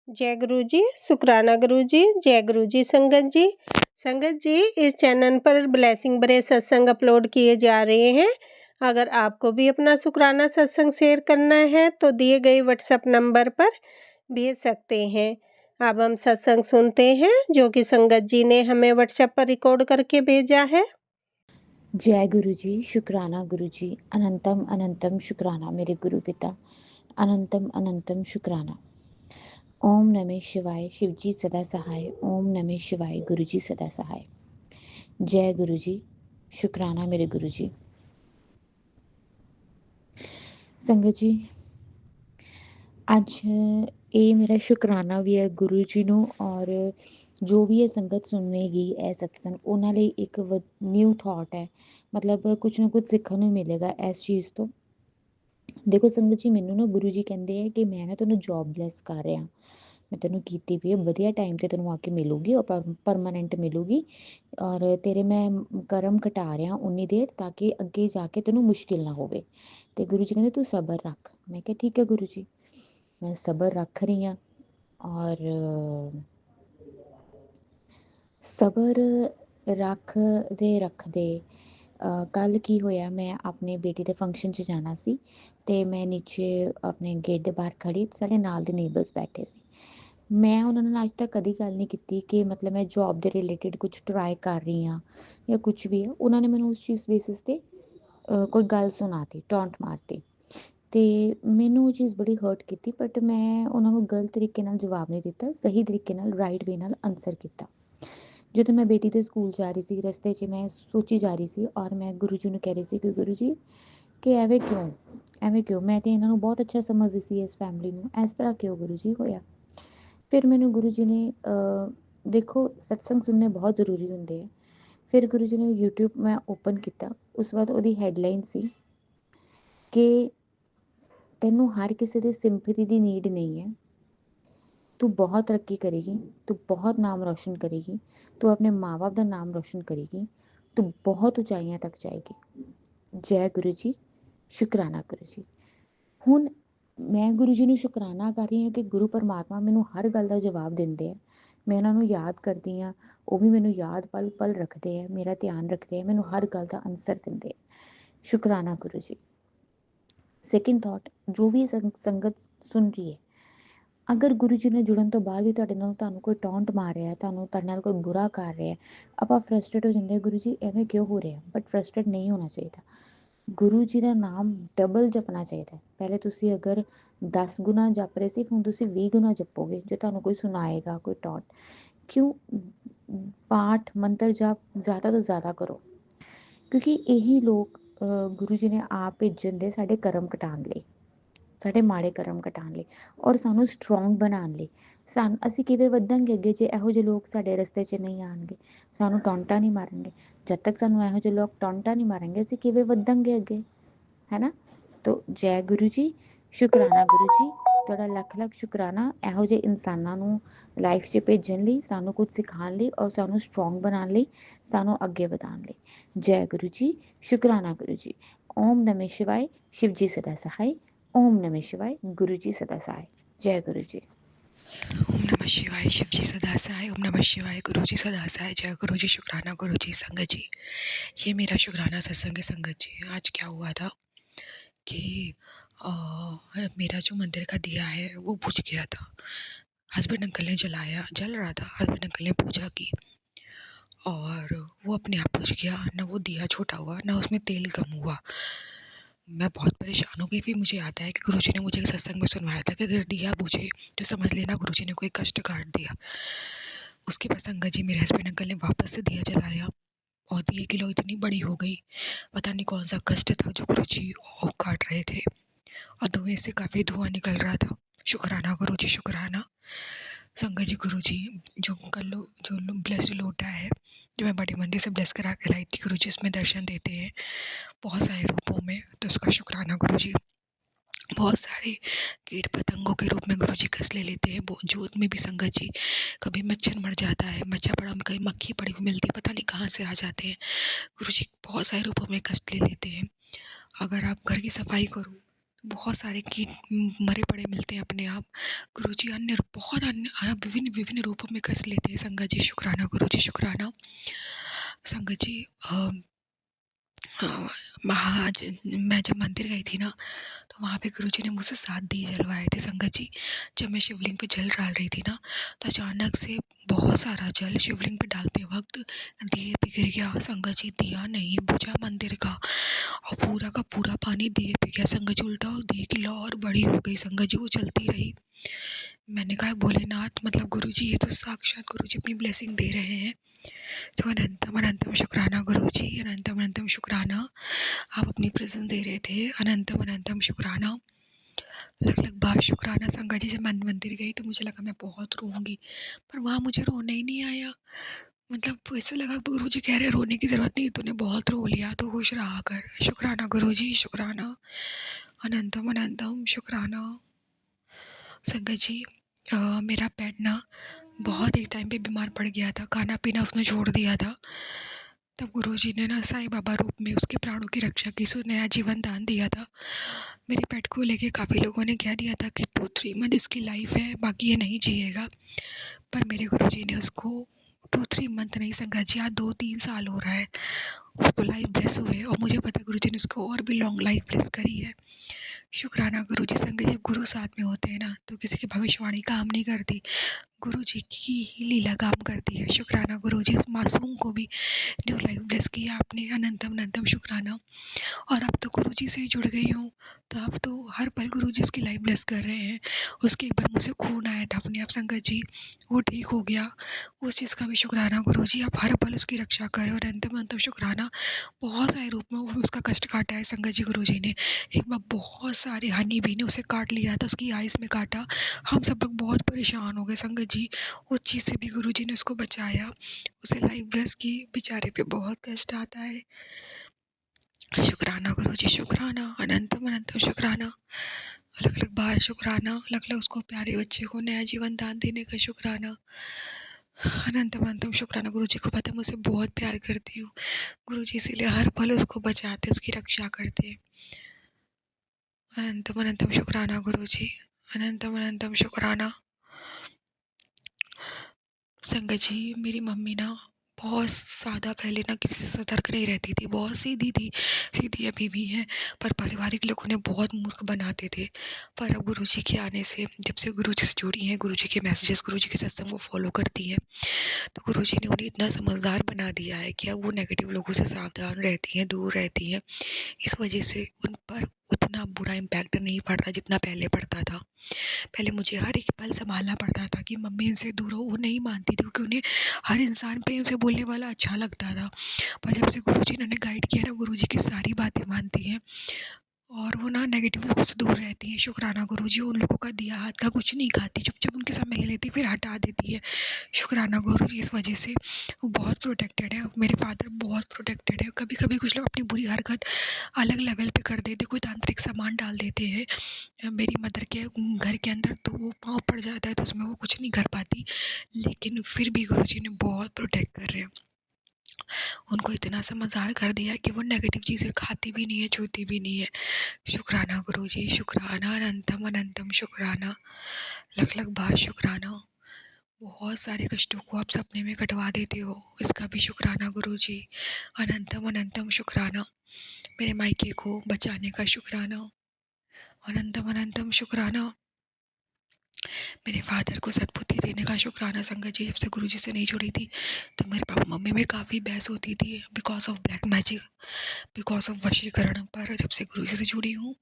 जय गुरु जी, शुकराना गुरु जी, जय गुरु जी संगत जी। संगत जी, इस चैनल पर ब्लेसिंग भरे सत्संग अपलोड किए जा रहे हैं। अगर आपको भी अपना शुकराना सत्संग शेयर करना है तो दिए गए व्हाट्सएप नंबर पर भेज सकते हैं। अब हम सत्संग सुनते हैं जो कि संगत जी ने हमें व्हाट्सएप पर रिकॉर्ड करके भेजा है। जय गुरु जी, शुक्राना गुरु जी, अनंतम अनंतम शुक्राना मेरे गुरु पिता, अनंतम अनंतम शुक्राना। ओम नमः शिवाय, शिव जी सदा सहाय। ओम नमः शिवाय, गुरु जी सदा सहाय। जय गुरु जी, शुक्राना मेरे गुरु जी। संगत जी, ਅੱਜ ਇਹ ਮੇਰਾ ਸ਼ੁਕਰਾਨਾ ਵੀ ਹੈ ਗੁਰੂ ਜੀ ਨੂੰ, ਔਰ ਜੋ ਵੀ ਇਹ ਸੰਗਤ ਸੁਣੇਗੀ ਇਹ ਸਤਸੰਗ ਉਹਨਾਂ ਲਈ ਇੱਕ ਨਿਊ ਥਾਟ ਹੈ। ਮਤਲਬ ਕੁਝ ਨਾ ਕੁਝ ਸਿੱਖਣ ਨੂੰ ਮਿਲੇਗਾ ਇਸ ਚੀਜ਼ ਤੋਂ। ਦੇਖੋ ਸੰਗਤ ਜੀ, ਮੈਨੂੰ ਨਾ ਗੁਰੂ ਜੀ ਕਹਿੰਦੇ ਆ ਕਿ ਮੈਂ ਨਾ ਤੈਨੂੰ ਜੋਬ ਬਲੈਸ ਕਰ ਰਿਹਾ, ਮੈਂ ਤੈਨੂੰ ਕੀਤੀ ਵੀ ਹੈ, ਵਧੀਆ ਟਾਈਮ 'ਤੇ ਤੈਨੂੰ ਆ ਕੇ ਮਿਲੂਗੀ ਔਰ ਪਰਮਾਨੈਂਟ ਮਿਲੂਗੀ, ਔਰ ਤੇਰੇ ਮੈਂ ਕਰਮ ਘਟਾ ਰਿਹਾ ਉਨੀ ਦੇਰ ਤਾਂ ਕਿ ਅੱਗੇ ਜਾ ਕੇ ਤੈਨੂੰ ਮੁਸ਼ਕਿਲ ਨਾ ਹੋਵੇ। ਅਤੇ ਗੁਰੂ ਜੀ ਕਹਿੰਦੇ ਤੂੰ ਸਬਰ ਰੱਖ। ਮੈਂ ਕਿਹਾ ਠੀਕ ਹੈ ਗੁਰੂ ਜੀ, ਮੈਂ ਸਬਰ ਰੱਖ ਰਹੀ ਹਾਂ। ਔਰ ਸਬਰ ਰੱਖਦੇ ਕੱਲ੍ਹ ਕੀ ਹੋਇਆ, ਮੈਂ ਆਪਣੇ ਬੇਟੀ ਦੇ ਫੰਕਸ਼ਨ 'ਚ ਜਾਣਾ ਸੀ ਅਤੇ ਮੈਂ ਨੀਚੇ ਆਪਣੇ ਗੇਟ ਦੇ ਬਾਹਰ ਖੜ੍ਹੀ, ਸਾਡੇ ਨਾਲ ਦੇ ਨੇਬਰਸ ਬੈਠੇ ਸੀ। ਮੈਂ ਉਹਨਾਂ ਨਾਲ ਅੱਜ ਤੱਕ ਕਦੀ ਗੱਲ ਨਹੀਂ ਕੀਤੀ ਕਿ ਮਤਲਬ ਮੈਂ ਜੋਬ ਦੇ ਰਿਲੇਟਿਡ ਕੁਛ ਟਰਾਈ ਕਰ ਰਹੀ ਹਾਂ ਜਾਂ ਕੁਛ ਵੀ ਹੈ। ਉਹਨਾਂ ਨੇ ਮੈਨੂੰ ਉਸ ਚੀਜ਼ ਬੇਸਿਸ 'ਤੇ ਕੋਈ ਗੱਲ ਸੁਣਾਤੀ, ਟੌਂਟ ਮਾਰਤੀ, ਅਤੇ ਮੈਨੂੰ ਉਹ ਚੀਜ਼ ਬੜੀ ਹਰਟ ਕੀਤੀ। ਬਟ ਮੈਂ ਉਹਨਾਂ ਨੂੰ ਗਲਤ ਤਰੀਕੇ ਨਾਲ ਜਵਾਬ ਨਹੀਂ ਦਿੱਤਾ, ਸਹੀ ਤਰੀਕੇ ਨਾਲ, ਰਾਈਟ ਵੇ ਨਾਲ ਆਨਸਰ ਕੀਤਾ। ਜਦੋਂ ਮੈਂ ਬੇਟੀ ਦੇ ਸਕੂਲ ਜਾ ਰਹੀ ਸੀ, ਰਸਤੇ 'ਚ ਮੈਂ ਸੋਚੀ ਜਾ ਰਹੀ ਸੀ ਔਰ ਮੈਂ ਗੁਰੂ ਜੀ ਨੂੰ ਕਹਿ ਰਹੀ ਸੀ ਕਿ ਗੁਰੂ ਜੀ ਕਿ ਐਵੇਂ ਕਿਉਂ, ਐਵੇਂ ਕਿਉਂ, ਮੈਂ ਤਾਂ ਇਹਨਾਂ ਨੂੰ ਬਹੁਤ ਅੱਛਾ ਸਮਝਦੀ ਸੀ, ਇਸ ਫੈਮਿਲੀ ਨੂੰ, ਇਸ ਤਰ੍ਹਾਂ ਕਿਉਂ ਗੁਰੂ ਜੀ ਹੋਇਆ। ਫਿਰ ਮੈਨੂੰ ਗੁਰੂ ਜੀ ਨੇ ਦੇਖੋ ਸਤਸੰਗ ਸੁਣਨੇ ਬਹੁਤ ਜ਼ਰੂਰੀ ਹੁੰਦੇ ਹੈ। ਫਿਰ ਗੁਰੂ ਜੀ ਨੇ ਯੂਟਿਊਬ ਮੈਂ ਓਪਨ ਕੀਤਾ, ਉਸ ਤੋਂ ਬਾਅਦ ਉਹਦੀ ਹੈਡਲਾਈਨ ਸੀ ਕਿ ਤੈਨੂੰ ਹਰ ਕਿਸੇ ਦੀ ਸਿੰਪੈਥੀ ਦੀ ਨੀਡ ਨਹੀਂ ਹੈ, ਤੂੰ ਬਹੁਤ ਤਰੱਕੀ ਕਰੇਗੀ, ਤੂੰ ਬਹੁਤ ਨਾਮ ਰੌਸ਼ਨ ਕਰੇਗੀ, ਤੂੰ ਆਪਣੇ ਮਾਂ ਬਾਪ ਦਾ ਨਾਮ ਰੌਸ਼ਨ ਕਰੇਗੀ, ਤੂੰ ਬਹੁਤ ਉਚਾਈਆਂ ਤੱਕ ਜਾਏਗੀ। ਜੈ ਗੁਰੂ ਜੀ, ਸ਼ੁਕਰਾਨਾ ਗੁਰੂ ਜੀ। ਹੁਣ ਮੈਂ ਗੁਰੂ ਜੀ ਨੂੰ ਸ਼ੁਕਰਾਨਾ ਕਰ ਰਹੀ ਹਾਂ ਕਿ ਗੁਰੂ ਪਰਮਾਤਮਾ ਮੈਨੂੰ ਹਰ ਗੱਲ ਦਾ ਜਵਾਬ ਦਿੰਦੇ ਆ, ਮੈਂ ਉਹਨਾਂ ਨੂੰ ਯਾਦ ਕਰਦੀ ਹਾਂ, ਉਹ ਵੀ ਮੈਨੂੰ ਯਾਦ ਪਲ ਪਲ ਰੱਖਦੇ ਆ, ਮੇਰਾ ਧਿਆਨ ਰੱਖਦੇ ਆ, ਮੈਨੂੰ ਹਰ ਗੱਲ ਦਾ ਆਨਸਰ ਦਿੰਦੇ ਆ। ਸ਼ੁਕਰਾਨਾ ਗੁਰੂ ਜੀ। ਸੈਕਿੰਡ ਥਾਟ, ਜੋ ਵੀ ਸੰਗਤ ਸੁਣ ਰਹੀ ਹੈ, ਅਗਰ ਗੁਰੂ ਜੀ ਨਾਲ ਜੁੜਨ ਤੋਂ ਬਾਅਦ ਵੀ ਤੁਹਾਨੂੰ ਕੋਈ ਟੌਂਟ ਮਾਰ ਰਿਹਾ, ਤੁਹਾਡੇ ਨਾਲ ਕੋਈ ਬੁਰਾ ਕਰ ਰਿਹਾ, ਆਪਾਂ ਫਰਸਟਰੇਟ ਹੋ ਜਾਂਦੇ, ਗੁਰੂ ਜੀ ਐਵੇਂ ਕਿਉਂ ਹੋ ਰਿਹਾ। ਬਟ ਫਰਸਟਰੇਟ ਨਹੀਂ ਹੋਣਾ ਚਾਹੀਦਾ। ਗੁਰੂ ਜੀ ਦਾ ਨਾਮ ਡਬਲ ਜਪਣਾ ਚਾਹੀਦਾ। ਪਹਿਲੇ ਤੁਸੀਂ ਅਗਰ 10 ਗੁਣਾ ਜਪ ਰਹੇ ਸੀ, ਹੁਣ ਤੁਸੀਂ 20 ਗੁਣਾ ਜਪੋਗੇ ਜੇ ਤੁਹਾਨੂੰ ਕੋਈ ਸੁਣਾਏਗਾ, ਕੋਈ ਟੌਂਟ। ਕਿਉਂ? ਪਾਠ ਮੰਤਰ ਜਾਪ ਜ਼ਿਆਦਾ ਤੋਂ ਜ਼ਿਆਦਾ ਕਰੋ, ਕਿਉਂਕਿ ਇਹੀ ਲੋਕ ਗੁਰੂ ਜੀ ਨੇ ਆਪ ਭੇਜਣ ਦੇ ਸਾਡੇ ਕਰਮ ਘਟਾਉਣ ਲਈ, ਸਾਡੇ ਮਾੜੇ ਕਰਮ ਘਟਾਉਣ ਲਈ, ਔਰ ਸਾਨੂੰ ਸਟਰੋਂਗ ਬਣਾਉਣ ਲਈ। ਅਸੀਂ ਕਿਵੇਂ ਵਧਾਂਗੇ ਅੱਗੇ ਜੇ ਇਹੋ ਜਿਹੇ ਲੋਕ ਸਾਡੇ ਰਸਤੇ 'ਚ ਨਹੀਂ ਆਉਣਗੇ, ਸਾਨੂੰ ਟੌਂਟਾ ਨਹੀਂ ਮਾਰਨਗੇ। ਜਦ ਤੱਕ ਸਾਨੂੰ ਇਹੋ ਜਿਹੇ ਲੋਕ ਟੌਂਟਾ ਨਹੀਂ ਮਾਰਨਗੇ ਅਸੀਂ ਕਿਵੇਂ ਵਧਾਂਗੇ ਅੱਗੇ, ਹੈ ਨਾ। ਤੋ ਜੈ ਗੁਰੂ ਜੀ, ਸ਼ੁਕਰਾਨਾ ਗੁਰੂ ਜੀ, ਤੁਹਾਡਾ ਲੱਖ ਲੱਖ ਸ਼ੁਕਰਾਨਾ ਇਹੋ ਜਿਹੇ ਇਨਸਾਨਾਂ ਨੂੰ ਲਾਈਫ 'ਚ ਭੇਜਣ ਲਈ, ਸਾਨੂੰ ਕੁਝ ਸਿਖਾਉਣ ਲਈ ਔਰ ਸਾਨੂੰ ਸਟਰੋਂਗ ਬਣਾਉਣ ਲਈ, ਸਾਨੂੰ ਅੱਗੇ ਵਧਾਉਣ ਲਈ। ਜੈ ਗੁਰੂ ਜੀ, ਸ਼ੁਕਰਾਨਾ ਗੁਰੂ ਜੀ। ਓਮ ਨਮः शिवाय, शिव जी सदा सहाय। ओम नमः शिवाय, गुरु जी सदा सहाय। जय गुरु जी। ओम नमः शिवाय, शिव जी सदा सहाय। ओम नमः शिवाय, गुरु जी सदा सहाय। जय गुरु जी, शुक्राना गुरु जी। संगत जी, ये मेरा शुक्राना सत्संग है। संगत जी, आज क्या हुआ था कि मेरा जो मंदिर का दिया है वो बुझ गया था। हस्बैंड अंकल ने जलाया, जल रहा था, हस्बैंड अंकल ने पूजा की और वो अपने आप बुझ गया। ना वो दिया छोटा हुआ, ना उसमें तेल कम हुआ। मैं बहुत परेशान हो गई। फिर मुझे आता है कि गुरुजी ने मुझे सत्संग में सुनवाया था कि अगर दिया बुझे तो समझ लेना गुरुजी ने कोई कष्ट काट दिया। उसके बाद संगत जी, मेरे हस्बैंड अंकल ने वापस से दिया जलाया और दिए की लो इतनी बड़ी हो गई। पता नहीं कौन सा कष्ट था जो गुरुजी काट रहे थे, और धुएं से काफ़ी धुआं निकल रहा था। शुक्राना गुरुजी, शुक्राना। संगत जी, गुरुजी जो ब्लेस्ड लोटा है जो मैं बड़े मंदिर से ब्लेस करा के लाई थी, गुरुजी इसमें दर्शन देते हैं बहुत सारे रूपों में, तो उसका शुक्राना गुरुजी। बहुत सारे कीट पतंगों के रूप में गुरुजी कष्ट ले लेते हैं। जोत में भी संगत जी कभी मच्छर मर जाता है, मच्छर पड़ा, कभी मक्खी पड़ी हुई मिलती, पता नहीं कहाँ से आ जाते हैं। गुरुजी बहुत सारे रूपों में कष्ट ले लेते हैं। अगर आप घर की सफाई करो तो बहुत सारे कीट मरे पड़े मिलते हैं अपने आप। गुरुजी बहुत अन्य विभिन्न विभिन्न रूपों में कस लेते हैं। संगत जी शुक्राना, गुरुजी शुक्राना। संगत जी आज मैं जब मंदिर गई थी ना, तो वहाँ पे गुरुजी ने मुझसे 7 दिए जलवाए थे। संगत जी, जब मैं शिवलिंग पे जल डाल रही थी ना, तो अचानक से बहुत सारा जल शिवलिंग पे डालते वक्त दिए पे गिर गया। संगत जी, दिया नहीं बुझा मंदिर का, और पूरा का पूरा पानी दिए पे गया। संगत जी, उल्टा दिए की लौ और बड़ी हो गई। संगत जी, वो चलती रही। मैंने कहा, भोलेनाथ, मतलब गुरुजी, ये तो साक्षात गुरुजी अपनी ब्लेसिंग दे रहे हैं। तो अनंतम अनंतम शुक्राना गुरुजी, अनंतम अनंतम शुक्राना। आप अपनी प्रेजेंस दे रहे थे। अनंतम अनंतम शुक्राना, लख लख बार शुक्राना। संगत जी, जब मैं मंदिर गई तो मुझे लगा मैं बहुत रोऊंगी, पर वहाँ मुझे रोना ही नहीं आया। मतलब ऐसा लगा गुरु जी कह रहे रोने की ज़रूरत नहीं, तूने बहुत रो लिया, तो खुश रहा कर। शुक्राना गुरु जी, शुक्राना। अनंतम अनंतम शुक्राना। संगत जी, मेरा पेट ना बहुत एक टाइम पे बीमार पड़ गया था, खाना पीना उसने छोड़ दिया था। तब गुरुजी ने ना साईं बाबा रूप में उसके प्राणों की रक्षा की, सो नया जीवन दान दिया था। मेरे पेट को लेके काफ़ी लोगों ने कह दिया था कि 2-3 मंथ इसकी लाइफ है, बाकी ये नहीं जिएगा। पर मेरे गुरुजी ने उसको 2-3 मंथ नहीं संगत जी, आज 2-3 साल हो रहा है उसको लाइफ ब्लेस हुए, और मुझे पता है गुरुजी ने उसको और भी लॉन्ग लाइफ ब्लेस करी है। शुक्राना गुरुजी। संगत, जब गुरु साथ में होते हैं ना, तो किसी की भविष्यवाणी काम नहीं करती, गुरुजी की ही लीला काम करती है। शुक्राना गुरुजी, इस मासूम को भी न्यू लाइफ ब्लेस किया आपने। अनंतम अनंतम शुक्राना। और अब तो गुरुजी से ही जुड़ गई हूँ, तो अब तो हर पल गुरुजी उसकी लाइफ ब्लेस कर रहे हैं। उसके एक बार मुझसे खून आया था अपने आप संगत जी, वो ठीक हो गया। उस चीज़ का भी शुक्राना गुरुजी, आप हर पल उसकी रक्षा करें। और अनंतम अनंतम शुक्राना, बहुत सारे रूप में उसका कष्ट काटा है संगत जी गुरुजी ने। एक बार बहुत सारे हनी बी ने उसे काट लिया था, उसकी आइज़ में काटा। हम सब लोग बहुत परेशान हो गए संगत जी। उस चीज़ से भी गुरुजी ने उसको बचाया, उसे लाइफ ब्लेस की। बेचारे पे बहुत कष्ट आता है। शुक्राना गुरुजी, शुक्राना। अनंतम अनंतम शुक्राना। अलग अलग बार शुक्राना। अलग अलग उसको प्यारे बच्चे को नया जीवन दान देने का शुक्राना। अनंतम अनंतम शुक्राना। गुरुजी को पता है मुझसे बहुत प्यार करती हूँ, गुरुजी इसीलिए हर पल उसको बचाते, उसकी रक्षा करते। अनंतम अनंतम शुक्राना गुरुजी, अनंतम अनंतम शुक्राना। संगत जी, मेरी मम्मी ना बहुत ज़्यादा पहले ना किसी से सतर्क नहीं रहती थी, बहुत सीधी थी, सीधी अभी भी है, पर पारिवारिक लोग उन्हें बहुत मूर्ख बनाते थे। पर अब गुरुजी के आने से, जब से गुरुजी से जुड़ी हैं, गुरुजी के मैसेजेस, गुरुजी के सत्संग वो फॉलो करती हैं, तो गुरुजी ने उन्हें इतना समझदार बना दिया है कि अब वो नेगेटिव लोगों से सावधान रहती हैं, दूर रहती हैं। इस वजह से उन पर उतना बुरा इम्पैक्ट नहीं पड़ता जितना पहले पड़ता था। पहले मुझे हर एक पल संभालना पड़ता था कि मम्मी इनसे दूर हो, वो नहीं मानती थी, क्योंकि उन्हें हर इंसान प्रेम से बोलने वाला अच्छा लगता था। पर जब से गुरुजी ने उन्हें गाइड किया ना, गुरुजी की सारी बातें मानती हैं, और वो ना नेगेटिव लोगों से दूर रहती हैं। शुक्राना गुरुजी, उन लोगों का दिया हाथ का कुछ नहीं खाती, चुपचाप उनके सामने ले लेती, फिर हटा देती है। शुक्राना गुरुजी, इस वजह से वो बहुत प्रोटेक्टेड है। मेरे फादर बहुत प्रोटेक्टेड है। कभी कभी कुछ लोग अपनी बुरी हरकत अलग लेवल पे कर देते, कोई तांत्रिक सामान डाल देते हैं मेरी मदर के घर के अंदर, तो वो पाँव पड़ जाता है, तो उसमें वो कुछ नहीं कर पाती। लेकिन फिर भी गुरुजी ने बहुत प्रोटेक्ट कर रहे हैं, उनको इतना समझदार कर दिया है कि वो नेगेटिव चीज़ें खाती भी नहीं है, छूती भी नहीं है। शुक्राना गुरुजी, शुक्राना। अनंतम अनंतम शुक्राना। लख लख बार शुक्राना। बहुत सारे कष्टों को आप सपने में कटवा देते हो, इसका भी शुक्राना गुरुजी। अनंतम अनंतम शुक्राना। मेरे मायके को बचाने का शुक्राना। अनंतम अनंतम शुक्राना। मेरे फादर को सद्बुद्धि देने का शुक्राना। संगत जी, जब से गुरुजी से नहीं जुड़ी थी, तो मेरे पापा मम्मी में काफ़ी बहस होती थी, because of black magic, because of वशीकरण। पर जब से गुरुजी से जुड़ी हूँ,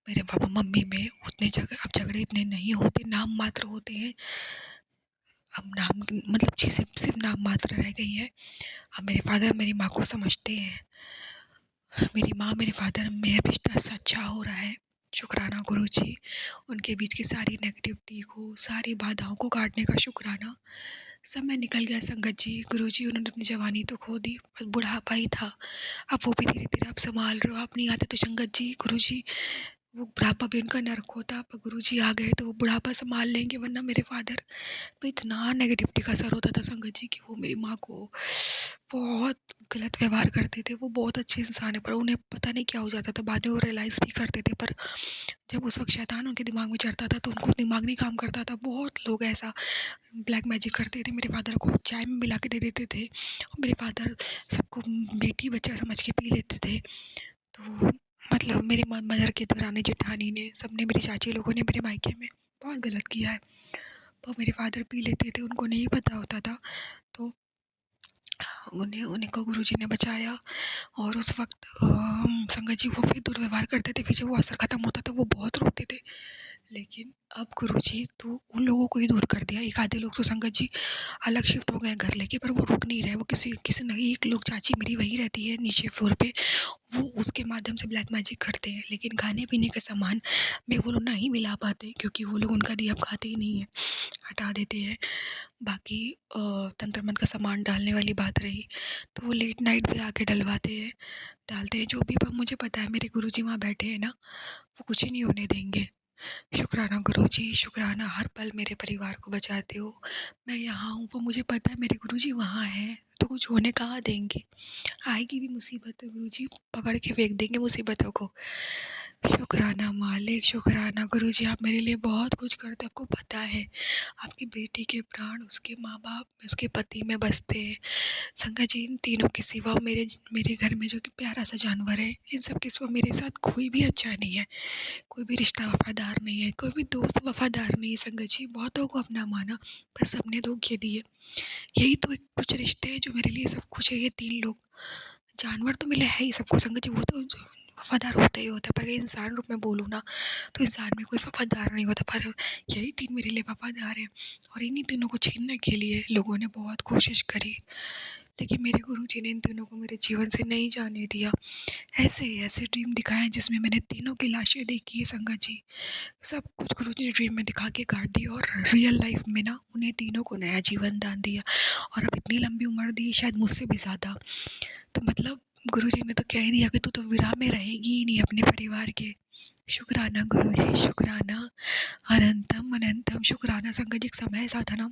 मेरे पापा मम्मी में उतने अब झगड़े इतने नहीं होते, नाम मात्र होते हैं। अब नाम मतलब चीज़ें सिर्फ नाम मात्र रह गई हैं। अब मेरे फादर मेरी माँ को समझते हैं, मेरी माँ मेरे फादर में रिश्ता सच्चा हो रहा है। शुक्राना गुरुजी, उनके बीच की सारी नेगेटिविटी को, सारी बाधाओं को काटने का शुक्राना। समय निकल गया संगत जी, गुरुजी उन्होंने अपनी जवानी तो खो दी, बस बुढ़ापा ही था। अब वो भी धीरे धीरे आप संभाल रहे हो, आप नहीं आते तो संगत जी गुरुजी वो बुढ़ापा भी उनका नर्क होता, पर गुरुजी आ गए तो वो बुढ़ापा संभाल लेंगे, वरना मेरे फादर पे इतना नेगेटिविटी का असर होता था संगत जी कि वो मेरी माँ को बहुत गलत व्यवहार करते थे। वो बहुत अच्छे इंसान है, पर उन्हें पता नहीं क्या हो जाता था, बाद में वो रियलाइज़ भी करते थे, पर जब उस वक़्त शैतान उनके दिमाग में चढ़ता था तो उनको दिमाग नहीं काम करता था। बहुत लोग ऐसा ब्लैक मैजिक करते थे, मेरे फादर को चाय में मिला के दे देते थे और मेरे फादर सबको बेटी बच्चा समझ के पी लेते थे। तो मतलब मेरी मदर की दरानी जेठानी ने, सबने, मेरी चाची लोगों ने मेरे मायके में बहुत गलत किया है। पर मेरे फादर पी लेते थे, उनको नहीं पता होता था, तो उन्हें उन्हीं को गुरुजी ने बचाया। और उस वक़्त संगत जी वो फिर दुर्व्यवहार करते थे, फिर जब वो असर ख़त्म होता था वो बहुत रोते थे। लेकिन अब गुरुजी तो उन लोगों को ही दूर कर दिया। एक आधे लोग तो संगत जी अलग शिफ्ट हो गए हैं घर लेके, पर वो रुक नहीं रहे। वो किसी किसी न एक लोग, चाची मेरी वहीं रहती है नीचे फ्लोर पे, वो उसके माध्यम से ब्लैक मैजिक करते हैं। लेकिन खाने-पीने का सामान में वो लोग नहीं मिला पाते, क्योंकि वो लोग उनका दिया अब खाते ही नहीं हैं, हटा देते हैं। बाकी तंत्र मंत्र का सामान डालने वाली बात रही, तो वो लेट नाइट भी आके डलवाते हैं, डालते हैं जो भी। पर मुझे पता है मेरे गुरुजी वहाँ बैठे हैं ना, वो कुछ ही नहीं होने देंगे। शुक्राना गुरुजी, शुक्राना, हर पल मेरे परिवार को बचाते हो। मैं यहाँ हूँ, पर मुझे पता है मेरे गुरुजी वहाँ हैं, तो कुछ होने कहाँ देंगे। आएगी भी मुसीबत तो गुरुजी पकड़ के फेंक देंगे मुसीबतों को। शुक्राना मालिक, शुक्राना गुरुजी, आप मेरे लिए बहुत कुछ करते हैं। आपको पता है आपकी बेटी के प्राण उसके माँ बाप, उसके पति में बसते हैं। संगत जी, इन तीनों के सिवा मेरे मेरे घर में जो कि प्यारा सा जानवर है, इन सब के सिवा मेरे साथ कोई भी अच्छा नहीं है। कोई भी रिश्ता वफ़ादार नहीं है, कोई भी दोस्त वफ़ादार नहीं है संगत जी। बहुतों को अपना माना, पर सबने धोखे दिए। यही तो एक कुछ रिश्ते हैं जो मेरे लिए सब कुछ है, ये 3 लोग। जानवर तो मिले है ही सबको संगत जी, वो तो वफ़ादार होता ही होता है, पर अगर इंसान रूप में बोलूँ ना, तो इंसान में कोई वफ़ादार नहीं होता, पर यही 3 मेरे लिए वफ़ादार हैं। और इन्हीं तीनों को छीनने के लिए लोगों ने बहुत कोशिश करी, लेकिन मेरे गुरुजी ने इन तीनों को मेरे जीवन से नहीं जाने दिया। ऐसे ड्रीम दिखाए हैं जिसमें मैंने तीनों की लाशें देखी है संगत जी। सब कुछ गुरुजी ने ड्रीम में दिखा के काट दिया, और रियल लाइफ में ना उन्हें तीनों को नया जीवन दान दिया, और अब इतनी लंबी उम्र दी, शायद मुझसे भी ज़्यादा। तो मतलब गुरुजी ने तो कह ही दिया कि तू तो विराह में रहेगी ही नहीं अपने परिवार के। शुक्राना गुरुजी, शुक्राना, अनंतम अनंतम शुक्राना। संगत जी, एक समय ऐसा था ना,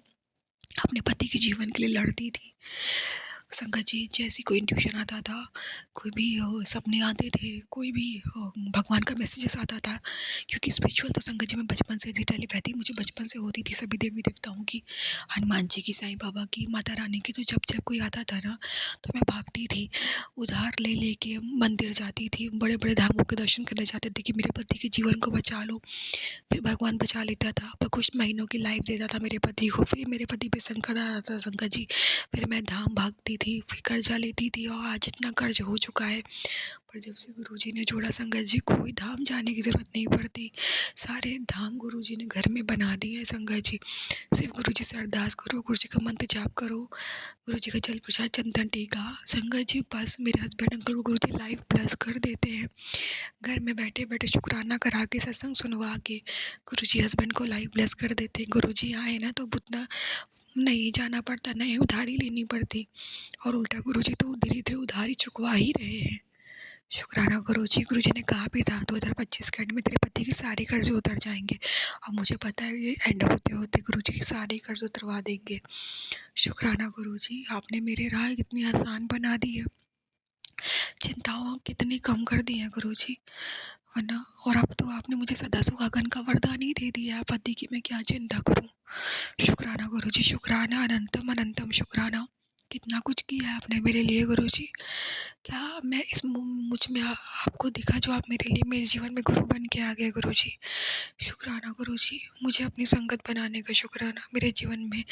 अपने पति के जीवन के लिए लड़ती थी संगत जी। जैसे कोई ट्यूशन आता था, कोई भी सपने आते थे, कोई भी भगवान का मैसेजेस आता था, क्योंकि स्पिरिचुअल तो संगत जी मैं बचपन से थी, टेलीपैथी मुझे बचपन से होती थी सभी देवी देवताओं की, हनुमान जी की, साईं बाबा की, माता रानी की। तो जब जब कोई आता था ना, तो मैं भागती थी, उधार ले लेके मंदिर जाती थी, बड़े बड़े धामों के दर्शन करने जाते थे कि मेरे पति के जीवन को बचा लो। फिर भगवान बचा लेता था, पर कुछ महीनों की लाइफ देता था मेरे पति को, फिर मेरे पति पे संकट आ जाता था संकट जी। फिर मैं धाम भागती थी, फिर कर्जा लेती थी, और आज इतना कर्ज हो चुका है। पर जब से गुरुजी ने जोड़ा संगत जी, कोई धाम जाने की ज़रूरत नहीं पड़ती। सारे धाम गुरुजी ने घर में बना दिए हैं संगत जी। सिर्फ गुरुजी से अरदास करो, गुरुजी का मंत्र जाप करो, गुरुजी का जल प्रसाद चंदन टीका, संगत जी बस मेरे हस्बैंड अंकल को गुरुजी लाइफ प्लस कर देते हैं। घर में बैठे बैठे शुक्राना करा के, सत्संग सुनवा के गुरुजी हस्बैंड को लाइव ब्लेस कर देते। गुरुजी आए ना तो उतना नहीं जाना पड़ता, नहीं उधारी लेनी पड़ती, और उल्टा गुरुजी तो धीरे धीरे उधारी चुकवा ही रहे हैं। शुक्राना गुरुजी। गुरुजी ने कहा भी था 2025 के एंड में तेरे पति के सारे कर्ज उतर जाएंगे, और मुझे पता है ये एंड होते होते गुरुजी के सारे कर्ज उतरवा देंगे। शुक्राना गुरुजी, आपने मेरी राह कितनी आसान बना दी है, चिंताओं कितनी कम कर दी है गुरुजी, वरना। और अब तो आपने मुझे सदा सुहागन का वरदान ही दे दिया है, पति की मैं क्या चिंता करूं। शुक्राना गुरुजी, शुक्राना, अनंतम अनंतम शुक्राना। कितना कुछ किया है आपने मेरे लिए गुरुजी। क्या मैं इस मुझ में आपको दिखा जो आप मेरे लिए मेरे जीवन में गुरु बन के आ गए गुरुजी। शुक्राना गुरुजी, मुझे अपनी संगत बनाने का शुक्राना, मेरे जीवन में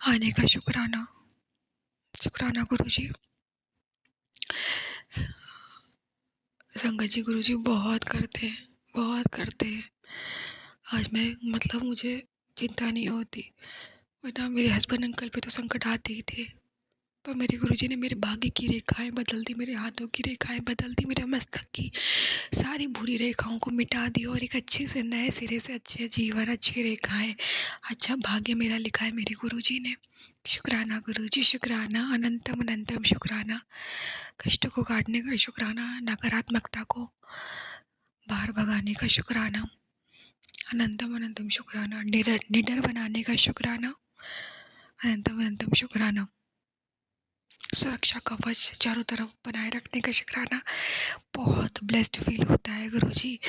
आने का शुक्राना। शुक्राना गुरुजी। संगत जी गुरुजी बहुत करते हैं, बहुत करते हैं। आज मैं मतलब मुझे चिंता नहीं होती, वरना मेरे हस्बैंड अंकल पे तो संकट आते ही थे, पर मेरे गुरुजी ने मेरे भाग्य की रेखाएं बदल दी, मेरे हाथों की रेखाएं बदल दी, मेरे मस्तक की सारी बुरी रेखाओं को मिटा दी, और एक अच्छे से नए सिरे से अच्छे जीवन, अच्छी रेखाएं, अच्छा भाग्य मेरा लिखा है मेरे गुरुजी ने। शुक्राना गुरुजी, शुक्राना, अनंतम अनंतम शुक्राना। कष्ट को काटने का शुक्राना, नकारात्मकता को बाहर भगाने का शुक्राना, अनंतम अनंतम शुक्राना, निडर निडर बनाने का शुक्राना, अनंतम अनंतम शुक्राना, सुरक्षा कवच चारों तरफ बनाए रखने का शुक्राना। बहुत ब्लेस्ड फील होता है गुरुजी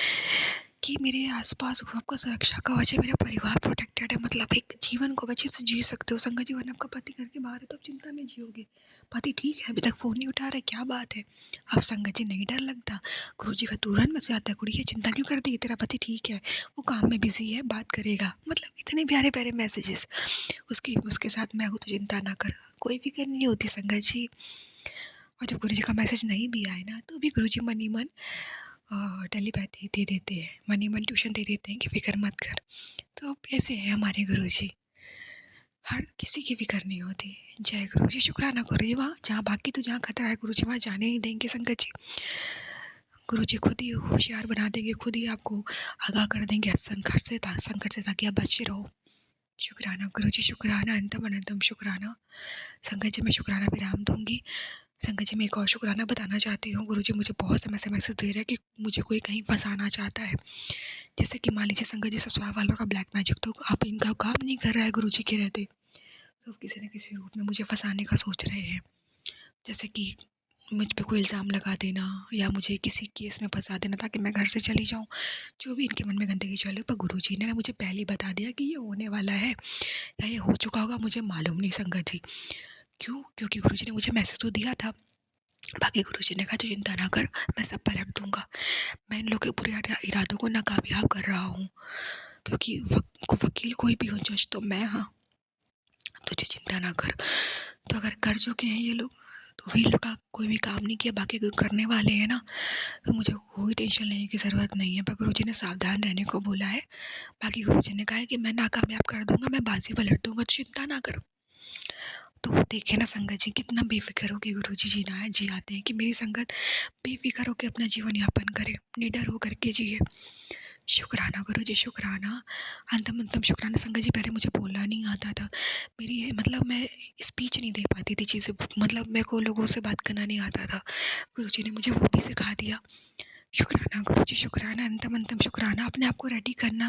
कि मेरे आसपास आपका सुरक्षा कवच है, मेरा परिवार प्रोटेक्टेड है, मतलब एक जीवन को अच्छे से जी सकते हो। संगत जीवन आपका पति घर के बाहर है तो आप चिंता में जियोगे। पति ठीक है, अभी तक फ़ोन नहीं उठा रहा है, क्या बात है? अब संगत जी नहीं डर लगता, गुरुजी का तुरंत मैसेज आता है, कुड़िए चिंता क्यों करती है, तेरा पति ठीक है, वो काम में बिजी है, बात करेगा। मतलब इतने प्यारे प्यारे मैसेजेस। उसके साथ मैं हूँ तो चिंता ना कर, कोई फिक्र नहीं होती संगत जी। और जब गुरुजी का मैसेज नहीं भी आए ना तो भी गुरुजी मन ही मन टेलीपैथी दे देते हैं, मन ही मन ट्यूशन दे देते हैं कि फ़िक्र मत कर। तो अब ऐसे हैं हमारे गुरुजी, हर किसी की फ़िक्र नहीं होती। जय गुरुजी, शुक्राना करो ये वहाँ जहाँ, बाकी तो जहाँ खतरा है गुरुजी वहाँ जाने नहीं देंगे संगत जी। गुरुजी खुद ही होशियार बना देंगे, खुद ही आपको आगाह कर देंगे हर संकट से, ताकि आप बचे रहो। शुक्राना गुरुजी, शुक्राना, अंतम अनंतम शुक्राना। संगत जी मैं शुक्राना विराम दूंगी। संगत जी मैं एक और शुक्राना बताना चाहती हूँ। गुरुजी मुझे बहुत समय से मैसेज दे रहे हैं कि मुझे कोई कहीं फंसाना चाहता है। जैसे कि मान लीजिए संगत जी ससुराल वालों का ब्लैक मैजिक तो आप इनका काम नहीं कर रहा है गुरुजी के रहते, तो किसी न किसी रूप में मुझे फंसाने का सोच रहे हैं। जैसे कि मुझ पे कोई इल्ज़ाम लगा देना या मुझे किसी केस में फंसा देना ताकि मैं घर से चली जाऊँ। जो भी इनके मन में गंदगी चले, पर गुरुजी ने ना मुझे पहले ही बता दिया कि ये होने वाला है या ये हो चुका होगा, मुझे मालूम नहीं संगत जी। क्यों? क्योंकि गुरुजी ने मुझे मैसेज तो दिया था। बाकी गुरुजी ने कहा तू चिंता ना कर, मैं सब पलट दूँगा। मैं इन लोगों के बुरे इरादों को नाकामयाब कर रहा हूँ, क्योंकि वकील कोई भी हो, जज तो मैं, हाँ, तुझे चिंता ना कर। तो अगर कर चुके हैं ये लोग तो भी लोग का कोई भी काम नहीं किया, बाकी कोई करने वाले हैं ना, तो मुझे कोई टेंशन लेने की ज़रूरत नहीं है। पर गुरुजी ने सावधान रहने को बोला है। बाकी गुरुजी ने कहा है कि मैं नाकामयाब कर दूँगा, मैं बाजी पलट दूँगा, तो चिंता ना कर। तो देखिए ना संगत जी कितना बेफ़िक्र होके गुरुजी जी आते हैं कि मेरी संगत बेफ़िक्र होके अपना जीवन यापन करे, निडर होकर के जिए। शुक्राना गुरुजी, शुक्राना, अंतम अंतम शुक्राना। संगत जी पहले मुझे बोलना नहीं आता था, मेरी मतलब मैं स्पीच नहीं दे पाती थी, चीज़ें मतलब मेरे को लोगों से बात करना नहीं आता था। गुरुजी ने मुझे वो भी सिखा दिया। शुक्राना गुरुजी, शुक्राना, अंतम अंतम शुक्राना। अपने आप को रेडी करना,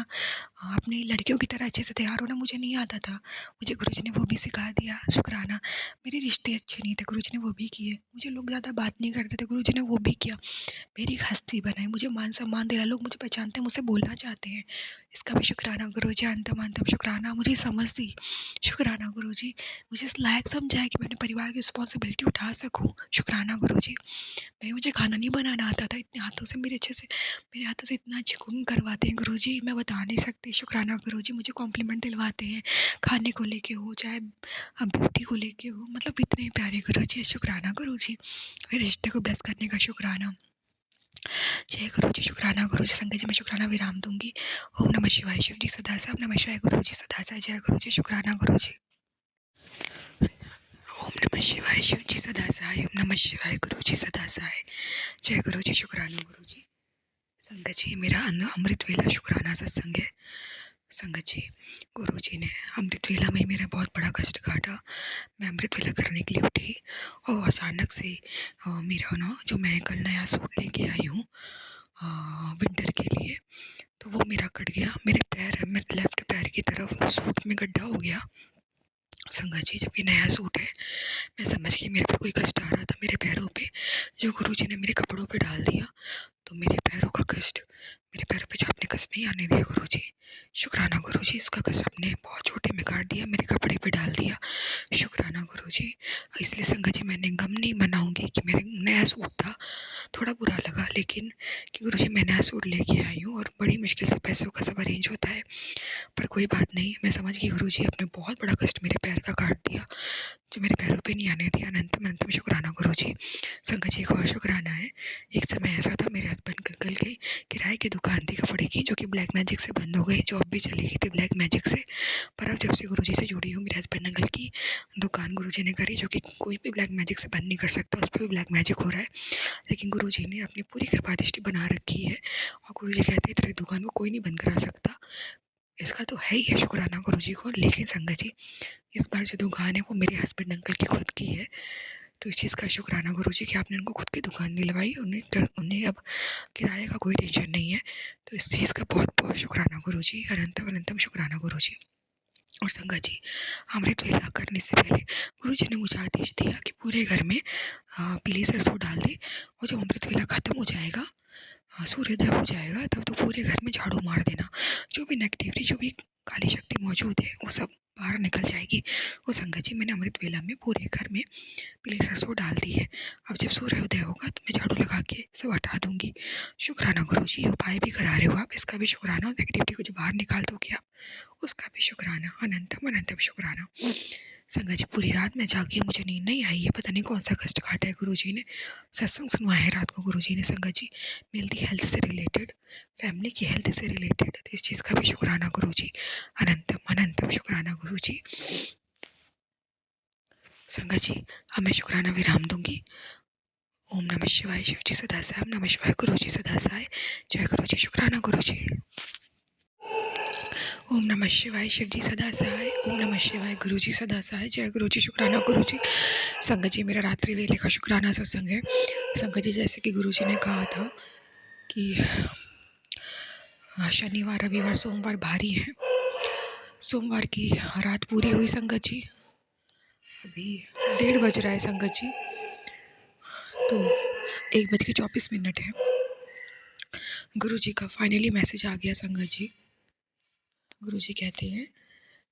अपनी लड़कियों की तरह अच्छे से तैयार होना मुझे नहीं आता था, मुझे गुरुजी ने वो भी सिखा दिया। शुक्राना। मेरे रिश्ते अच्छे नहीं थे, गुरुजी ने वो भी किए। मुझे लोग ज़्यादा बात नहीं करते थे, गुरुजी ने वो भी किया। मेरी हस्ती बनाई, मुझे मान सम्मान दिला, लोग मुझे पहचानते हैं, मुझसे बोलना चाहते हैं, इसका भी शुक्राना गुरुजी। अंतम अंतम शुक्राना। मुझे समझ दी, शुक्राना गुरुजी। मुझे इस लायक समझा है कि मैं अपने परिवार की रिस्पॉन्सिबिलिटी उठा सकूँ, शुक्राना गुरुजी। भाई मुझे खाना नहीं बनाना आता था, इतने हाथों से मेरे हाथों से इतना अच्छे कुकिंग करवाते हैं गुरुजी, मैं बता नहीं सकती। शुक्राना गुरुजी। मुझे कॉम्प्लीमेंट दिलवाते हैं, खाने को लेके हो चाहे ब्यूटी को लेके हो, मतलब इतने प्यारे गुरुजी। शुक्राना गुरुजी। मेरे रिश्ते को ब्लेस करने का शुक्राना। जय गुरुजी, शुक्राना गुरुजी। संगत जी मैं शुक्राना विराम दूंगी। ओम नमः शिवाय, शिव जी सदा साहब, नमः शिवाय गुरुजी सदा साहब, जय गुरुजी, शुक्राना गुरुजी। ओम नमः शिवाय, शिव जी सदा सहाय, ओम नमः शिवाय गुरुजी सदा सहाय, जय गुरुजी, शुक्राना गुरुजी। संगत जी मेरा अमृत वेला शुक्राना सत्संग है। संगत जी गुरुजी ने अमृत वेला में मेरा बहुत बड़ा कष्ट काटा। मैं अमृत वेला करने के लिए उठी और अचानक से मेरा ना जो मैं कल नया सूट लेके आई हूँ विंटर के लिए, तो वो मेरा कट गया। मेरे लेफ्ट पैर की तरफ उस सूट में गड्ढा हो गया। संगत जी जबकि नया सूट है, मैं समझ गई मेरे पे कोई कष्ट आ रहा था मेरे पैरों पे, जो गुरुजी ने मेरे कपड़ों पे डाल दिया। तो मेरे पैरों का कष्ट, मेरे पैरों पे जो आपने कष्ट नहीं आने दिया गुरुजी, शुक्राना गुरुजी। इसका कष्ट आपने बहुत छोटे में काट दिया, मेरे कपड़े पे डाल दिया, शुक्राना गुरुजी। इसलिए संगत जी मैंने गम नहीं मनाऊंगी कि मेरा नया सूट था, थोड़ा बुरा लगा, लेकिन कि गुरुजी मैं नया सूट लेके आई हूँ और बड़ी मुश्किल से पैसों का सब अरेंज होता है, पर कोई बात नहीं। मैं समझ गई गुरुजी आपने बहुत बड़ा कष्ट मेरे पैर का काट दिया, जो मेरे पैरों पे नहीं आने दिया। अनंतम अनंतम शुक्राना गुरुजी। संगत जी एक और शुक्राना है। एक समय ऐसा था मेरे हस्बैंड कल गई, किराए की दुकान थी कपड़े की, जो कि ब्लैक मैजिक से बंद हो गई, जॉब भी चली गई थी ब्लैक मैजिक से। पर अब जब से गुरुजी से जुड़ी हूँ, मेरे हस्बैंड अंकल की दुकान गुरुजी ने करी, जो कि कोई भी ब्लैक मैजिक से बंद नहीं कर सकता, उस पर भी ब्लैक मैजिक हो रहा है, लेकिन गुरुजी ने अपनी पूरी कृपा दृष्टि बना रखी है। और गुरुजी कहते हैं तेरी दुकान को कोई नहीं बंद करा सकता। इसका तो है ही है शुक्राना गुरुजी को। लेकिन संगत जी इस बार जो दुकान है वो मेरे हस्बैंड अंकल की खुद की है, तो इस चीज़ का शुक्राना गुरुजी कि आपने उनको खुद की दुकान दिलवाई, उन्हें अब किराए का कोई टेंशन नहीं है। तो इस चीज़ का बहुत बहुत शुक्राना गुरुजी, अनंतम अनंतम शुक्राना गुरुजी। और संगत जी, अमृत वेला करने से पहले गुरुजी ने मुझे आदेश दिया कि पूरे घर में पीली सरसों डाल दे, और जब अमृत वेला ख़त्म हो जाएगा, सूर्योदय हो जाएगा, तब तो पूरे घर में झाड़ू मार देना। जो भी नेगेटिविटी, जो भी काली शक्ति मौजूद है, वो सब बाहर निकल जाएगी। और संगत जी, मैंने अमृत वेला में पूरे घर में पीली सरसों डाल दी है। अब जब सूर्योदय होगा तो मैं झाड़ू लगा के सब हटा दूंगी। शुक्राना गुरुजी, ये उपाय भी करा रहे हो आप, इसका भी शुक्राना। नेगेटिविटी को जो बाहर निकाल दोगे आप, उसका भी शुक्राना। अनंतम अनंतम शुक्राना। संगत जी, पूरी रात में जागी, मुझे नींद नहीं आई है। पता नहीं कौन सा कष्ट काटा है गुरुजी ने। सत्संग सुनवाया है रात को गुरुजी ने संगत जी, मेरी हेल्थ से रिलेटेड, फैमिली की हेल्थ से रिलेटेड। तो इस चीज़ का भी शुक्राना गुरुजी। अनंतम अनंतम शुक्राना गुरुजी। संगत जी, अब मैं शुक्राना विराम दूंगी। ओम नमः शिवाय, शिव जी सदा साय। ओम नमः शिवाय, गुरु जी सदा साय। जय गुरु जी, शुक्राना गुरु जी। ओम नमः शिवाय, शिव जी सदा सहाय। ओम नमः शिवाय, गुरु जी सदा सहाय। जय गुरु जी, शुक्राना गुरु जी। संगत जी, मेरा रात्रि वेले का शुक्राना सत्संग है। संगत जी, जैसे कि गुरु जी ने कहा था कि शनिवार रविवार सोमवार भारी है। सोमवार की रात पूरी हुई संगत जी, अभी 1:30 बज रहा है संगत जी, तो 1:24 है। गुरु जी का फाइनली मैसेज आ गया संगत जी। गुरु जी कहते हैं,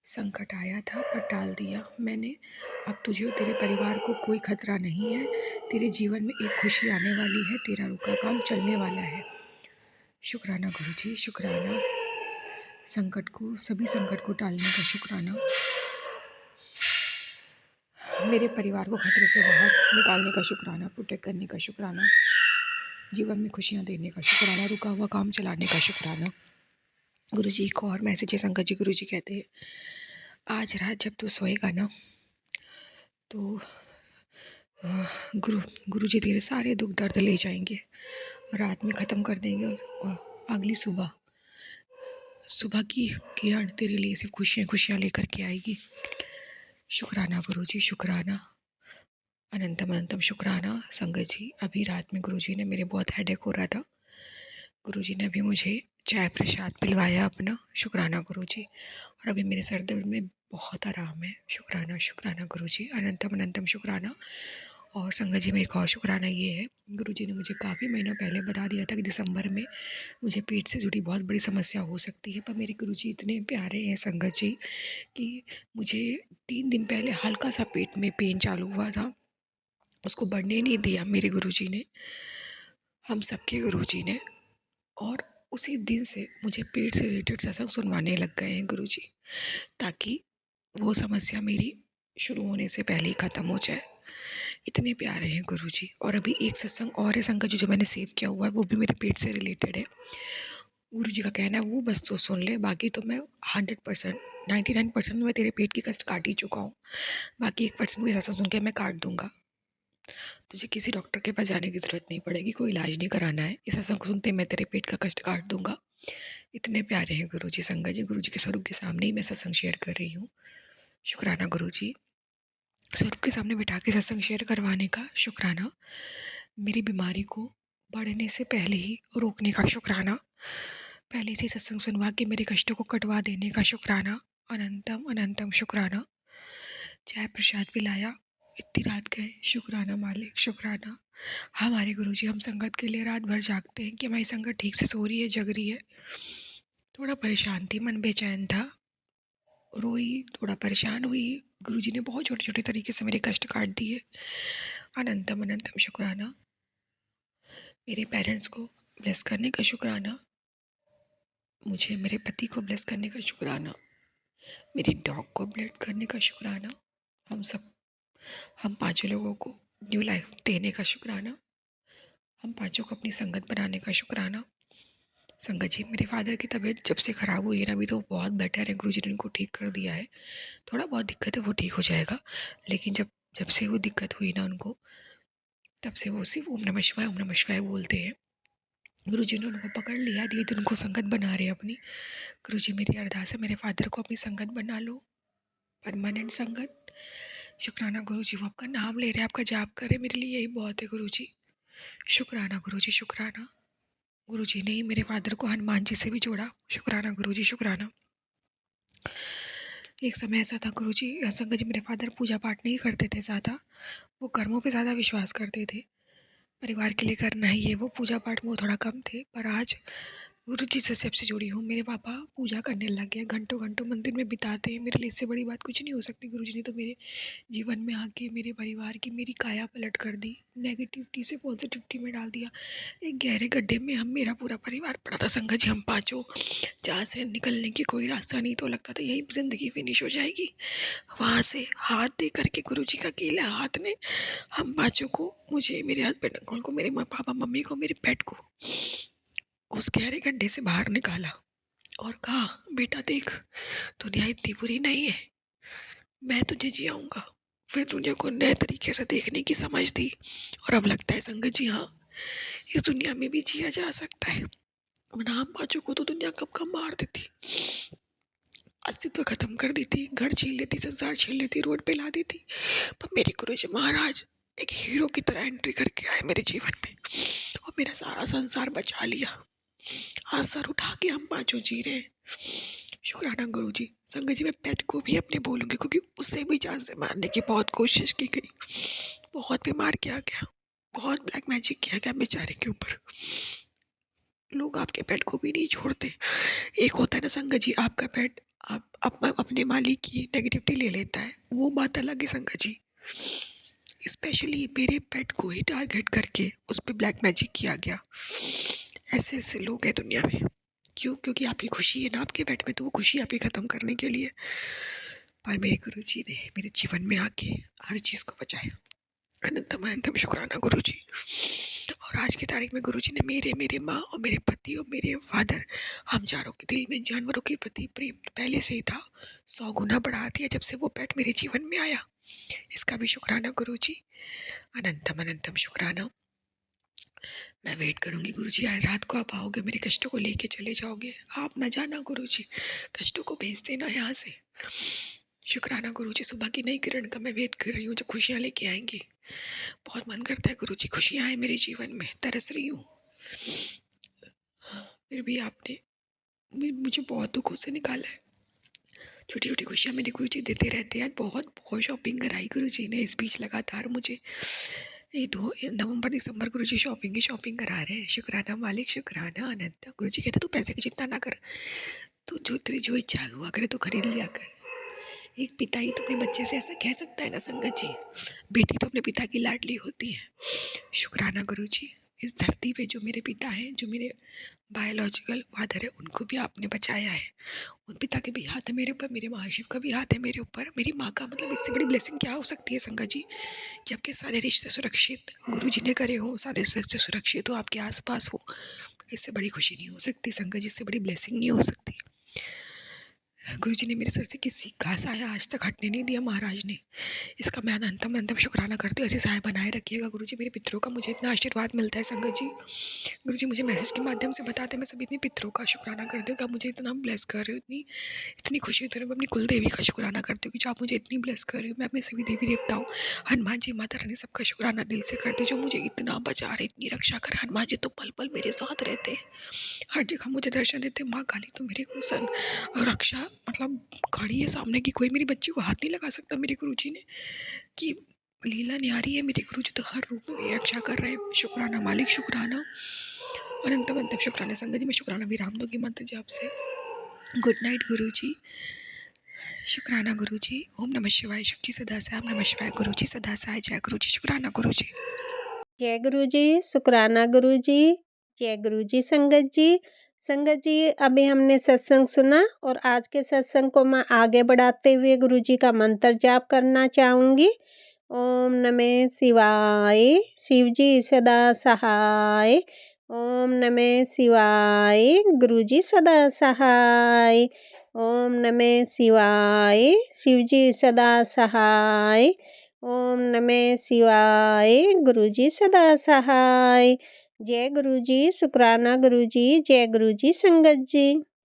संकट आया था पर टाल दिया मैंने, अब तुझे और तेरे परिवार को कोई खतरा नहीं है। तेरे जीवन में एक खुशी आने वाली है, तेरा रुका काम चलने वाला है। शुक्राना गुरु जी, शुक्राना। सभी संकट को टालने का शुक्राना। मेरे परिवार को खतरे से बाहर निकालने का शुक्राना, प्रोटेक्ट करने का शुक्राना, जीवन में खुशियाँ देने का शुक्राना, रुका हुआ काम चलाने का शुक्राना। गुरु जी, एक और मैसेज है संगत जी। गुरु जी कहते हैं, आज रात जब तू सोएगा ना, तो गुरु जी तेरे सारे दुख दर्द ले जाएंगे, रात में ख़त्म कर देंगे, और अगली सुबह की किरण तेरे लिए सिर्फ खुशियाँ खुशियाँ लेकर के आएगी। शुक्राना गुरु जी, शुक्राना। अनंतम अनंतम शुक्राना। संगत जी, अभी रात में गुरु जी ने, मेरे बहुत हेडेक हो रहा था, गुरु जी ने अभी मुझे चाय प्रसाद पिलवाया अपना। शुक्राना गुरु जी। और अभी मेरे सर दर्द में बहुत आराम है। शुक्राना शुक्राना गुरु जी, अनंतम अनंतम शुक्राना। और संगत जी, मेरे एक और शुक्राना ये है, गुरु जी ने मुझे काफ़ी महीनों पहले बता दिया था कि दिसंबर में मुझे पेट से जुड़ी बहुत बड़ी समस्या हो सकती है। पर मेरे गुरु जी इतने प्यारे हैं संगत जी, कि मुझे 3 दिन पहले हल्का सा पेट में पेन चालू हुआ था, उसको बढ़ने नहीं दिया मेरे गुरु जी ने, हम सबके गुरु जी ने। और उसी दिन से मुझे पेट से रिलेटेड सत्संग सुनवाने लग गए हैं गुरु जी, ताकि वो समस्या मेरी शुरू होने से पहले ही ख़त्म हो जाए। इतने प्यारे हैं गुरु जी। और अभी एक सत्संग और है संगत जी, जो मैंने सेव किया हुआ है, वो भी मेरे पेट से रिलेटेड है। गुरु जी का कहना है, वो बस तो सुन ले, बाकी तो मैं 100%, 99% मैं तेरे पेट की कष्ट काट ही चुका हूँ, बाकी 1% भी सत्संग सुन के मैं काट दूंगा। तुझे किसी डॉक्टर के पास जाने की ज़रूरत नहीं पड़ेगी, कोई इलाज नहीं कराना है, इस सत्संग सुनते मैं तेरे पेट का कष्ट काट दूंगा। इतने प्यारे हैं गुरु जी संगत जी। गुरु जी के स्वरूप के सामने ही मैं सत्संग शेयर कर रही हूँ। शुक्राना गुरु जी। स्वरूप के सामने बिठा के सत्संग शेयर करवाने का शुक्राना। मेरी बीमारी को बढ़ने से पहले ही रोकने का शुक्राना। पहले से सत्संग सुनवा के मेरे कष्टों को कटवा देने का शुक्राना। अनंतम अनंतम शुक्राना। चाय प्रसाद पिलाया, इतनी रात गए, शुक्राना मालिक, शुक्राना। हमारे गुरु जी, हम संगत के लिए रात भर जागते हैं कि हमारी संगत ठीक से सो रही है, जग रही है। थोड़ा परेशान थी, मन बेचैन था, रोई, थोड़ा परेशान हुई। गुरुजी ने बहुत छोटे छोटे तरीके से मेरे कष्ट काट दिए। अनंतम अनंतम शुक्राना। मेरे पेरेंट्स को ब्लेस करने का शुक्राना, मुझे मेरे पति को ब्लेस करने का शुक्राना, मेरी डॉग को ब्लेस करने का शुक्राना, हम पांचों लोगों को न्यू लाइफ देने का शुक्राना, हम पांचों को अपनी संगत बनाने का शुक्राना। संगत जी, मेरे फादर की तबीयत जब से ख़राब हुई है ना, अभी तो बहुत बेटर है, गुरुजी ने उनको ठीक कर दिया है। थोड़ा बहुत दिक्कत है, वो ठीक हो जाएगा, लेकिन जब जब से वो दिक्कत हुई ना उनको, तब से वो सिर्फ ओम नमः शिवाय बोलते हैं। गुरु जी ने उनको पकड़ लिया, धीरे धीरे उनको संगत बना रहे हैं अपनी। गुरु जी, मेरी अरदास है, मेरे फादर को अपनी संगत बना लो, परमानेंट संगत। शुक्राना गुरुजी, वो आपका नाम ले रहे हैं, आपका जाप कर रहे हैं, मेरे लिए यही बहुत है गुरुजी। शुक्राना गुरुजी, शुक्राना। गुरुजी ने ही मेरे फादर को हनुमान जी से भी जोड़ा। शुक्राना गुरुजी, शुक्राना। एक समय ऐसा था गुरुजी, संगत जी, मेरे फादर पूजा पाठ नहीं करते थे ज़्यादा, वो कर्मों पे ज़्यादा विश्वास करते थे। परिवार के लिए करना ही है, वो पूजा पाठ में वो थोड़ा कम थे। पर आज गुरु जी से सबसे जुड़ी हूँ। मेरे पापा पूजा करने लग गए, घंटों घंटों मंदिर में बिताते हैं। मेरे लिए इससे बड़ी बात कुछ नहीं हो सकती। गुरु जी ने तो मेरे जीवन में आके मेरे परिवार की मेरी काया पलट कर दी, नेगेटिविटी से पॉजिटिविटी में डाल दिया। एक गहरे गड्ढे में मेरा पूरा परिवार पड़ा था संगत जी, हम पाँचों, जहाँ से निकलने की कोई रास्ता नहीं। तो लगता था यही ज़िंदगी फिनिश हो जाएगी। वहाँ से हाथ दे करके गुरु जी का अकेला हाथ ने हम पाँचों को, मुझे, मेरे हस्बैंड अंकल को, मेरे पापा मम्मी को, मेरे पेट को उस गहरे गड्ढे से बाहर निकाला और कहा, बेटा देख, दुनिया इतनी बुरी नहीं है, मैं तुझे जियाऊंगा। फिर दुनिया को नए तरीके से देखने की समझ दी। और अब लगता है संगत जी, हाँ, इस दुनिया में भी जिया जा सकता है। वरना हम पाँचों को तो दुनिया कब कब मार देती, अस्तित्व खत्म कर देती, घर छीन लेती, संसार छीन लेती, रोड पे ला देती। पर मेरे गुरुजी महाराज एक हीरो की तरह एंट्री करके आए मेरे जीवन में और मेरा सारा संसार बचा लिया। आज सर उठा के हम पाँचों जी रहे हैं। शुक्राना गुरुजी। संगत जी, मैं पेट को भी अपने बोलूँगी, क्योंकि उससे भी जान से मारने की बहुत कोशिश की गई, बहुत बीमार किया गया, बहुत ब्लैक मैजिक किया गया बेचारे के ऊपर। लोग आपके पेट को भी नहीं छोड़ते। एक होता है ना संगत जी, आपका पेट आप अपने मालिक की नेगेटिविटी ले लेता है, वो बात अलग है संगत जी। स्पेशली मेरे पेट को ही टारगेट करके उस पर ब्लैक मैजिक किया गया। ऐसे ऐसे लोग हैं दुनिया में। क्यों? क्योंकि आपकी खुशी है ना आपके पेट में, तो वो खुशी आपकी ख़त्म करने के लिए। पर मेरे गुरुजी ने मेरे जीवन में आके हर चीज़ को बचाया। अनंतम अनंतम शुक्राना गुरुजी। और आज की तारीख में गुरुजी ने मेरे माँ और मेरे पति और मेरे फादर, हम चारों के दिल में जानवरों के प्रति प्रेम पहले से ही था, 100 गुना बढ़ा दिया जब से वो पेट मेरे जीवन में आया। इसका भी शुक्राना गुरुजी। अनंतम अनंतम शुक्राना। मैं वेट करूंगी गुरुजी, आज रात को आप आओगे, मेरे कष्टों को लेके चले जाओगे। आप ना जाना गुरुजी, कष्टों को भेज देना यहाँ से। शुक्राना गुरुजी। सुबह की नई किरण का मैं वेट कर रही हूँ, जो खुशियाँ लेके आएंगी। बहुत मन करता है गुरुजी खुशियाँ आए मेरे जीवन में, तरस रही हूँ। फिर भी आपने मुझे बहुत दुखों से निकाला है। छोटी छोटी खुशियाँ मेरे गुरुजी देते रहते हैं। आज बहुत बहुत शॉपिंग कराई गुरुजी ने इस बीच लगातार मुझे। ये 2 नवंबर दिसंबर गुरुजी शॉपिंग करा रहे हैं। शुक्राना मालिक, शुक्राना अनंत। गुरुजी कहते तू पैसे की चिंता ना कर, तू जो तेरी जो इच्छा हुआ करे तो खरीद लिया कर। एक पिता ही तो अपने बच्चे से ऐसा कह सकता है ना संगत जी। बेटी तो अपने पिता की लाडली होती है। शुक्राना गुरुजी। इस धरती पे जो मेरे पिता हैं, जो मेरे बायोलॉजिकल फादर है, उनको भी आपने बचाया है। उन पिता के भी हाथ है मेरे ऊपर, मेरे महाशिव का भी हाथ है मेरे ऊपर, मेरी माँ का, मतलब इससे बड़ी ब्लेसिंग क्या हो सकती है संगत जी। जबकि सारे रिश्ते सुरक्षित गुरु जी ने करे हो, सारे रिश्ते सुरक्षित हो, आपके आसपास हो, इससे बड़ी खुशी नहीं हो सकती संगत जी, इससे बड़ी ब्लेसिंग नहीं हो सकती। गुरु जी ने मेरे सर से किसी का साया आज तक हटने नहीं दिया महाराज ने। इसका मैं अनंतम अनंतम शुक्राना करती हूँ। ऐसे साया बनाए रखिएगा गुरु जी। मेरे पितरों का मुझे इतना आशीर्वाद मिलता है संगत जी। गुरु जी मुझे मैसेज के माध्यम से बताते हैं, मैं सभी अपने पितरों का शुक्राना करती हूँ कि आप मुझे इतना ब्लेस कर रहे हो, इतनी इतनी खुशी होती है। मैं अपनी कुल देवी का शुक्राना करती हूँ कि जो आप मुझे इतनी ब्लेस कर रही हो। मैं अपने सभी देवी देवताओं, हनुमान जी, माता रानी, सबका शुक्राना दिल से करती हूँ, जो मुझे इतना बचा रहे, इतनी रक्षा कर। हनुमान जी तो पल पल मेरे साथ रहते हैं, हर जगह मुझे दर्शन देते। माँ काली तो मेरे को सन रक्षा, मतलब खड़ी है सामने की, कोई मेरी बच्ची को हाथ नहीं लगा सकता मेरे गुरुजी ने, कि लीला न्यारी है। मेरे गुरुजी तो हर रूप में मेरी रक्षा कर रहे हैं। शुक्राना मालिक, शुक्राना अनंतम अनंतम शुक्राना संगत जी। मैं शुक्राना विराम दूंगी मंत्र जाप से। गुड नाइट गुरुजी। शुक्राना गुरुजी। ओम नमः शिवाय। शिव जी सदा साई। ओम नमः शिवाय। गुरुजी सदा साई। जय गुरुजी। शुक्राना गुरुजी। जय गुरुजी, शुक्राना गुरुजी, जय गुरुजी संगत जी। संगत जी, अभी हमने सत्संग सुना और आज के सत्संग को मैं आगे बढ़ाते हुए गुरुजी का मंत्र जाप करना चाहूँगी। ओम नमः शिवाय, शिव जी सदा सहाय। ओम नमः शिवाय, गुरुजी सदा सहाय। ओम नमः शिवाय, शिव जी सदा सहाय। ओम नमः शिवाय, गुरुजी सदा सहाय। जय गुरुजी, शुक्राना गुरुजी, जय गुरुजी संगत जी।